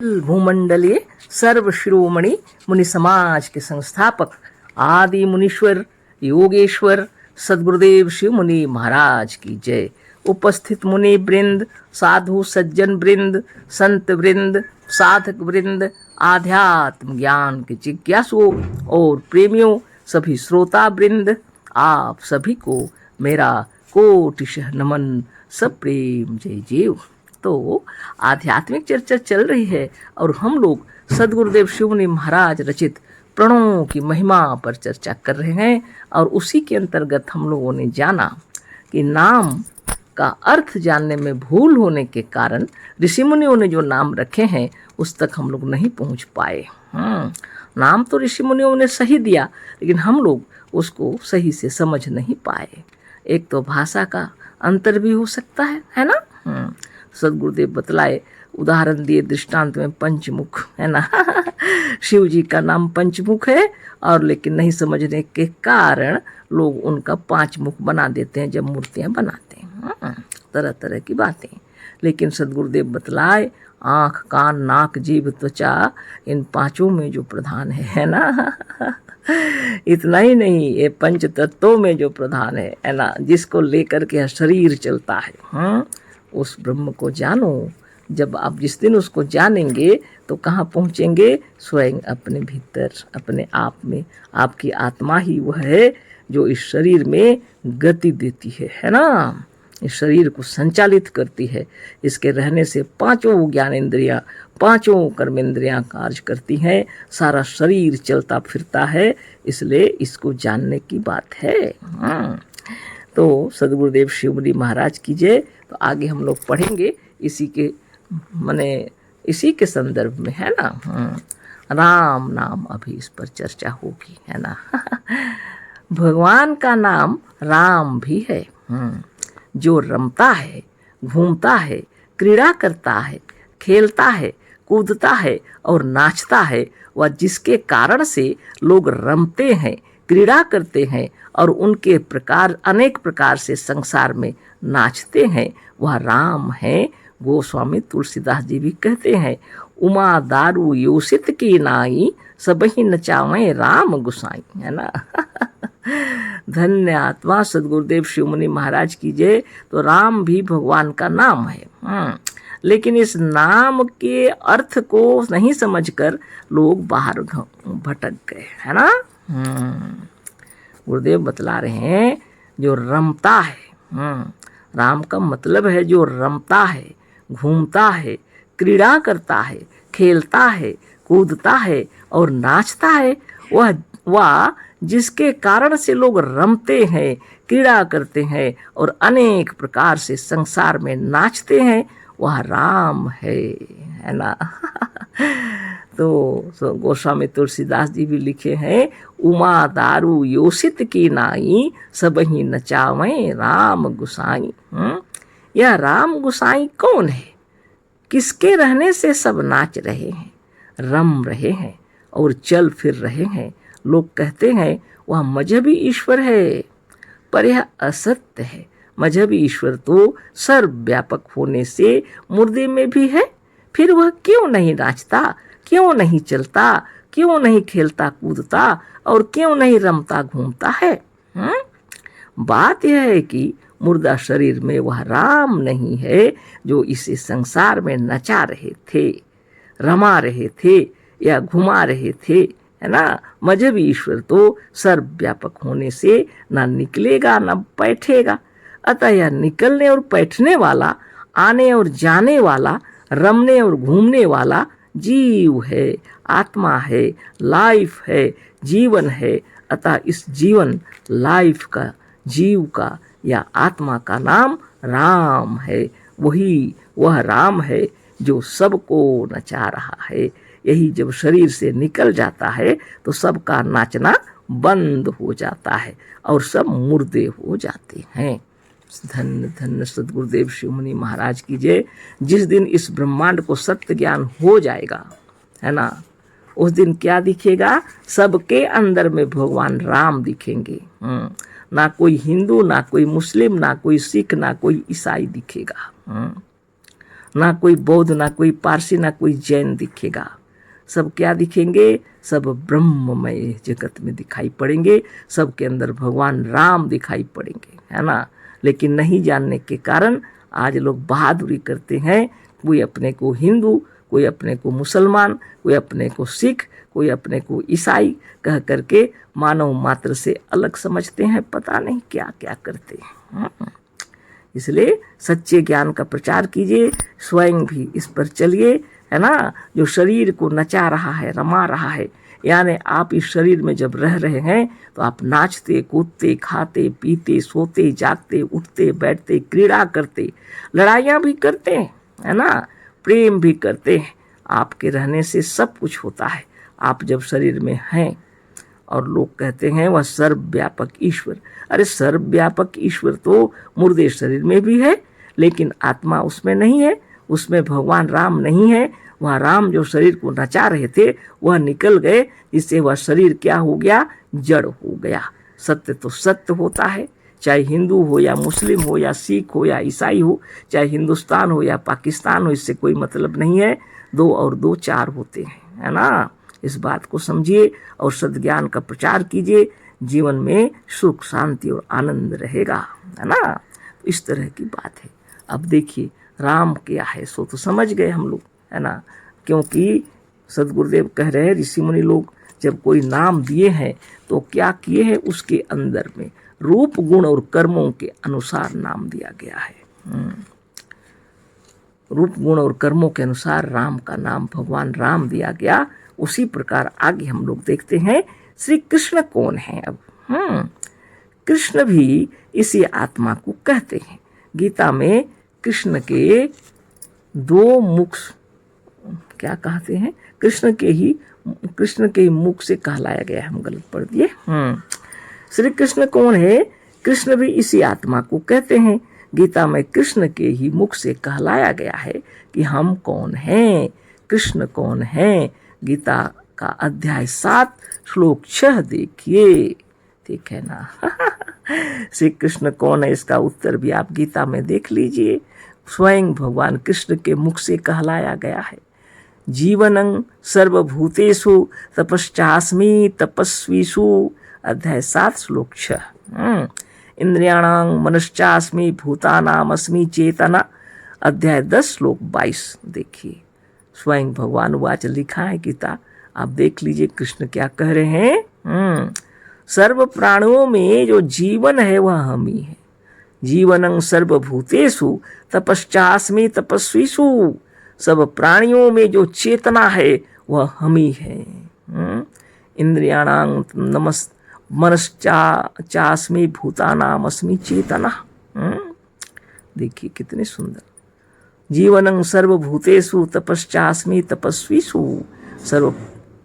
भूमंडलीय सर्व शिरोमणि मुनि समाज के संस्थापक आदि मुनीश्वर योगेश्वर सदगुरुदेव शिव मुनि महाराज की जय। उपस्थित मुनि वृंद, साधु सज्जन वृंद, संत वृंद, साधक वृंद, आध्यात्म ज्ञान के जिज्ञासुओं और प्रेमियों, सभी श्रोता वृंद, आप सभी को मेरा कोटिशः नमन, सब प्रेम जय जीव। तो आध्यात्मिक चर्चा चल रही है और हम लोग सदगुरुदेव शिव मुनि महाराज रचित प्रणों की महिमा पर चर्चा कर रहे हैं। और उसी के अंतर्गत हम लोगों ने जाना कि नाम का अर्थ जानने में भूल होने के कारण ऋषि मुनियों ने जो नाम रखे हैं उस तक हम लोग नहीं पहुंच पाए। नाम तो ऋषि मुनियों ने सही दिया, लेकिन हम लोग उसको सही से समझ नहीं पाए। एक तो भाषा का अंतर भी हो सकता है ना। सदगुरुदेव बतलाए, उदाहरण दिए दृष्टांत में पंचमुख, है ना। शिव जी का नाम पंचमुख है, और लेकिन नहीं समझने के कारण लोग उनका पांच मुख बना देते हैं जब मूर्तियां बनाते हैं। तरह तरह की बातें। लेकिन सदगुरुदेव बतलाए, आँख कान नाक जीभ त्वचा, इन पांचों में जो प्रधान है ना। इतना ही नहीं, ये पंच तत्वों में जो प्रधान है ना, जिसको लेकर के शरीर चलता है। उस ब्रह्म को जानो। जब आप जिस दिन उसको जानेंगे तो कहाँ पहुँचेंगे? स्वयं अपने भीतर, अपने आप में। आपकी आत्मा ही वह है जो इस शरीर में गति देती है ना। इस शरीर को संचालित करती है। इसके रहने से पांचों ज्ञानेंद्रियां, पांचों कर्मेंद्रियां कार्य करती हैं। सारा शरीर चलता फिरता है, इसलिए इसको जानने की बात है। तो सदगुरुदेव शिव मुनि महाराज की जय। तो आगे हम लोग पढ़ेंगे इसी के संदर्भ में, है ना। राम नाम अभी इस पर चर्चा होगी, है ना। भगवान का नाम राम भी है। जो रमता है, घूमता है, क्रीड़ा करता है, खेलता है, कूदता है और नाचता है, वह जिसके कारण से लोग रमते हैं, क्रीड़ा करते हैं और उनके प्रकार अनेक प्रकार से संसार में नाचते हैं, वह राम है। गोस्वामी तुलसीदास जी भी कहते हैं, उमा दारू योसित की नाई, सबही नचावें राम गुसाई, है ना। धन्य आत्मा सदगुरुदेव शिव मुनि महाराज की जय। तो राम भी भगवान का नाम है। लेकिन इस नाम के अर्थ को नहीं समझकर लोग बाहर भटक गए, है ना। गुरुदेव बतला रहे हैं, जो रमता है, राम का मतलब है जो रमता है, घूमता है, क्रीड़ा करता है, खेलता है, कूदता है और नाचता है, वह जिसके कारण से लोग रमते हैं, क्रीड़ा करते हैं और अनेक प्रकार से संसार में नाचते हैं, वह राम है ना। तो गोस्वामी तुलसीदास जी भी लिखे हैं, उमा दारू योसित की नाई, सबही नचावें राम गुसाई। यह राम गुसाई कौन है? किसके रहने से सब नाच रहे हैं, रम रहे हैं और चल फिर रहे हैं? लोग कहते हैं वह मजहबी ईश्वर है, पर यह असत्य है। मजहबी ईश्वर तो सर्वव्यापक होने से मुर्दे में भी है। फिर वह क्यों नहीं नाचता, क्यों नहीं चलता, क्यों नहीं खेलता कूदता और क्यों नहीं रमता घूमता है? बात यह है कि मुर्दा शरीर में वह राम नहीं है जो इसे संसार में नचा रहे थे, रमा रहे थे या घुमा रहे थे, है ना। मजहबी ईश्वर तो सर्वव्यापक होने से ना निकलेगा ना बैठेगा। अतः यह निकलने और बैठने वाला, आने और जाने वाला, रमने और घूमने वाला जीव है, आत्मा है, लाइफ है, जीवन है। अतः इस जीवन, लाइफ का, जीव का या आत्मा का नाम राम है। वह राम है जो सबको नचा रहा है। यही जब शरीर से निकल जाता है तो सबका नाचना बंद हो जाता है और सब मुर्दे हो जाते हैं। धन्य धन्य सदगुरुदेव शिव मुनि महाराज की जय। जिस दिन इस ब्रह्मांड को सत्य ज्ञान हो जाएगा, है ना, उस दिन क्या दिखेगा? सबके अंदर में भगवान राम दिखेंगे। ना कोई हिंदू, ना कोई मुस्लिम, ना कोई सिख, ना कोई ईसाई दिखेगा। ना कोई बौद्ध, ना कोई पारसी, ना कोई जैन दिखेगा। सब क्या दिखेंगे? सब ब्रह्ममय जगत में दिखाई पड़ेंगे, सबके अंदर भगवान राम दिखाई पड़ेंगे, है ना। लेकिन नहीं जानने के कारण आज लोग बहादुरी करते हैं। कोई अपने को हिंदू, कोई अपने को मुसलमान, कोई अपने को सिख, कोई अपने को ईसाई कह करके मानव मात्र से अलग समझते हैं। पता नहीं क्या क्या करते हैं। इसलिए सच्चे ज्ञान का प्रचार कीजिए, स्वयं भी इस पर चलिए, है ना। जो शरीर को नचा रहा है, रमा रहा है, यानी आप इस शरीर में जब रह रहे हैं तो आप नाचते, कूदते, खाते, पीते, सोते, जागते, उठते, बैठते, क्रीड़ा करते, लड़ाइयाँ भी करते हैं, है ना, प्रेम भी करते हैं। आपके रहने से सब कुछ होता है। आप जब शरीर में हैं, और लोग कहते हैं वह सर्वव्यापक ईश्वर। अरे सर्वव्यापक ईश्वर तो मुर्दे शरीर में भी है, लेकिन आत्मा उसमें नहीं है, उसमें भगवान राम नहीं है। वह राम जो शरीर को नचा रहे थे वह निकल गए, जिससे वह शरीर क्या हो गया? जड़ हो गया। सत्य तो सत्य होता है, चाहे हिंदू हो या मुस्लिम हो या सिख हो या ईसाई हो, चाहे हिंदुस्तान हो या पाकिस्तान हो, इससे कोई मतलब नहीं है। 2 और 2 4 होते हैं, है ना। इस बात को समझिए और सद्ज्ञान का प्रचार कीजिए। जीवन में सुख, शांति और आनंद रहेगा, है ना। तो इस तरह की बात है। अब देखिए राम क्या है सो तो समझ गए हम लोग, है ना। क्योंकि सदगुरुदेव कह रहे हैं ऋषि मुनि लोग जब कोई नाम दिए हैं तो क्या किए हैं? उसके अंदर में रूप, गुण और कर्मों के अनुसार नाम दिया गया है। रूप, गुण और कर्मों के अनुसार राम का नाम भगवान राम दिया गया। उसी प्रकार आगे हम लोग देखते हैं श्री कृष्ण कौन है। अब कृष्ण भी इसी आत्मा को कहते हैं। गीता में कृष्ण के 2 मुख क्या कहते हैं? कृष्ण के ही मुख से कहलाया गया है। हम गलत पढ़ दिए। श्री कृष्ण कौन है? कृष्ण भी इसी आत्मा को कहते हैं। गीता में कृष्ण के ही मुख से कहलाया गया है कि हम कौन हैं, कृष्ण कौन हैं। गीता का अध्याय 7 श्लोक 6 देखिए, ठीक है ना। श्री कृष्ण कौन है, इसका उत्तर भी आप गीता में देख लीजिए। स्वयं भगवान कृष्ण के मुख से कहलाया गया है। जीवनं सर्वभूतेषु तपश्चास्मि तपस्वीषु, अध्याय 7 श्लोक 6। इंद्रियाणां मनश्चास्मि भूतानामस्मि चेतना, अध्याय 10 श्लोक 22 देखिए। स्वयं भगवान वाच लिखा है गीता, आप देख लीजिए कृष्ण क्या कह रहे हैं। सर्व प्राणियों में जो जीवन है वह हम ही है। जीवनं सर्वभूतेषु तपश्चास्मि तपस्वीषु, सब प्राणियों में जो चेतना है वह हम ही है। इंद्रियाणां मनश्चास्मि भूतानामस्मि चेतना। देखिए कितने सुंदर। जीवनं सर्वभूतेषु तपश्चास्मि तपस्वीषु, सर्व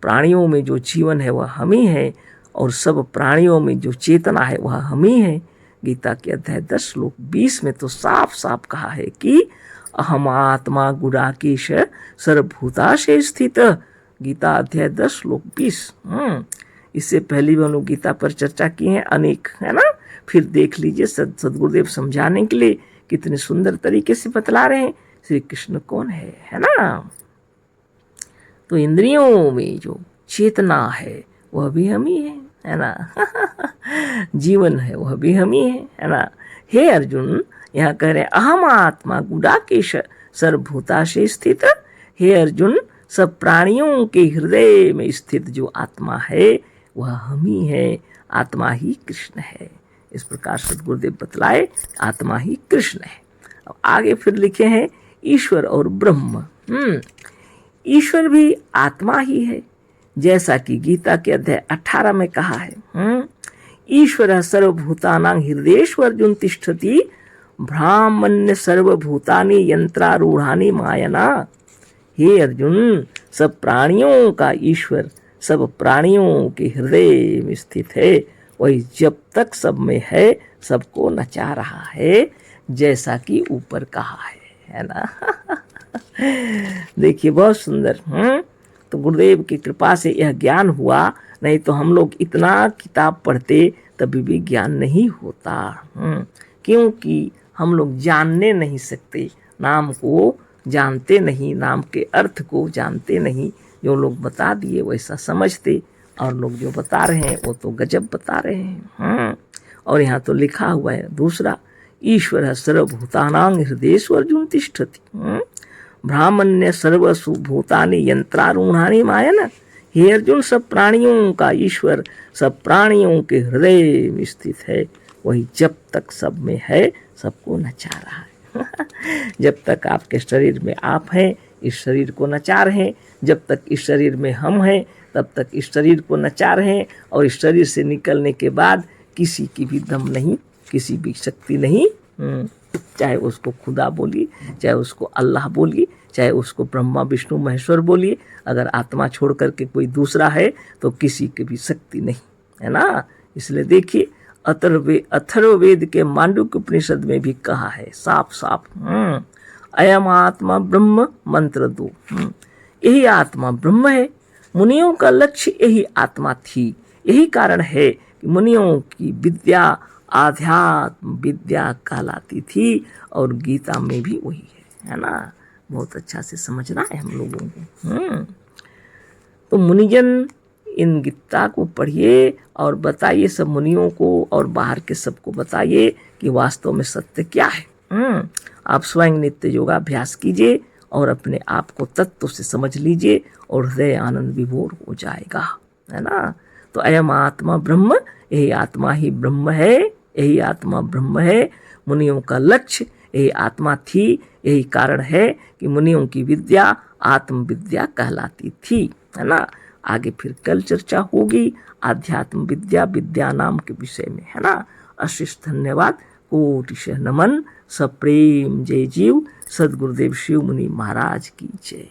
प्राणियों में जो जीवन है वह हम ही है, और सब प्राणियों में जो चेतना है वह हम ही है। गीता के अध्याय 10 श्लोक 20 में तो साफ साफ कहा है कि अहम आत्मा गुडाकेश सर्वभूताशे स्थित। गीता अध्याय 10 श्लोक 20। इससे पहले भी हम लोग गीता पर चर्चा की है अनेक, है ना। फिर देख लीजिए सदगुरुदेव समझाने के लिए कितने सुंदर तरीके से बतला रहे हैं श्री कृष्ण कौन है ना। तो इंद्रियों में जो चेतना है वह भी हम ही है ना। जीवन है वह भी हम ही है ना। हे अर्जुन, यहाँ कह रहे अहम आत्मा गुडाकेश सर्वभूताशे स्थित। हे अर्जुन, सब प्राणियों के हृदय में स्थित जो आत्मा है वह हम ही है, आत्मा ही कृष्ण है। इस प्रकार सद्गुरुदेव बतलाए आत्मा ही कृष्ण है। अब आगे फिर लिखे हैं ईश्वर और ब्रह्म। ईश्वर भी आत्मा ही है, जैसा कि गीता के अध्याय 18 में कहा है। ईश्वर सर्वभूतानां हृदयेष्वर्जुन तिष्ठति, ब्राह्मण्य सर्वभूतानि यंत्रारूढ़ानि मायना। हे अर्जुन, सब प्राणियों का ईश्वर सब प्राणियों के हृदय में स्थित है। वही जब तक सब में है सबको नचा रहा है, जैसा कि ऊपर कहा है ना। देखिए बहुत सुंदर। तो गुरुदेव की कृपा से यह ज्ञान हुआ, नहीं तो हम लोग इतना किताब पढ़ते तभी भी ज्ञान नहीं होता। क्योंकि हम लोग जानने नहीं सकते, नाम को जानते नहीं, नाम के अर्थ को जानते नहीं। जो लोग बता दिए वैसा समझते, और लोग जो बता रहे हैं वो तो गजब बता रहे हैं। और यहाँ तो लिखा हुआ है दूसरा, ईश्वर सर्वभूतानां हृदयेषु अर्जुन तिष्ठति। ब्राह्मण्य सर्वसु भूतानि यंत्रारूढ़ानि माया न। हे अर्जुन, सब प्राणियों का ईश्वर सब प्राणियों के हृदय में स्थित है। वही जब तक सब में है सबको नचा रहा है। जब तक आपके शरीर में आप हैं, इस शरीर को नचा रहे हैं। जब तक इस शरीर में हम हैं तब तक इस शरीर को नचा रहे हैं। और इस शरीर से निकलने के बाद किसी की भी दम नहीं, किसी भी शक्ति नहीं। चाहे उसको खुदा बोलिए, चाहे उसको अल्लाह बोलिए, चाहे उसको ब्रह्मा विष्णु महेश्वर बोलिए, अगर आत्मा छोड़ करके कोई दूसरा है तो किसी की भी शक्ति नहीं, है ना। इसलिए देखिए, अथर्ववेद के मांडुक्य उपनिषद में भी कहा है साफ साफ, अयम आत्मा ब्रह्म मंत्र 2। यही आत्मा ब्रह्म है। मुनियों का लक्ष्य यही आत्मा थी। यही कारण है कि मुनियों की विद्या आध्यात्म विद्या कहलाती थी, और गीता में भी वही है ना। बहुत अच्छा से समझना है हम लोगों को। तो मुनिजन इन गीता को पढ़िए और बताइए सब मुनियों को, और बाहर के सबको बताइए कि वास्तव में सत्य क्या है। आप स्वयं नित्य योगाभ्यास कीजिए और अपने आप को तत्व से समझ लीजिए, और हृदय आनंद विभोर हो जाएगा, है ना। तो अयम आत्मा ब्रह्म, यही आत्मा ही ब्रह्म है, यही आत्मा ब्रह्म है। मुनियों का लक्ष्य यही आत्मा थी। यही कारण है कि मुनियों की विद्या आत्म विद्या कहलाती थी, है ना। आगे फिर कल चर्चा होगी आध्यात्म विद्या विद्या नाम के विषय में, है ना। अशिष धन्यवाद, कोटिशः नमन, सप्रेम जय जीव। सद्गुरुदेव शिव मुनि महाराज की जय।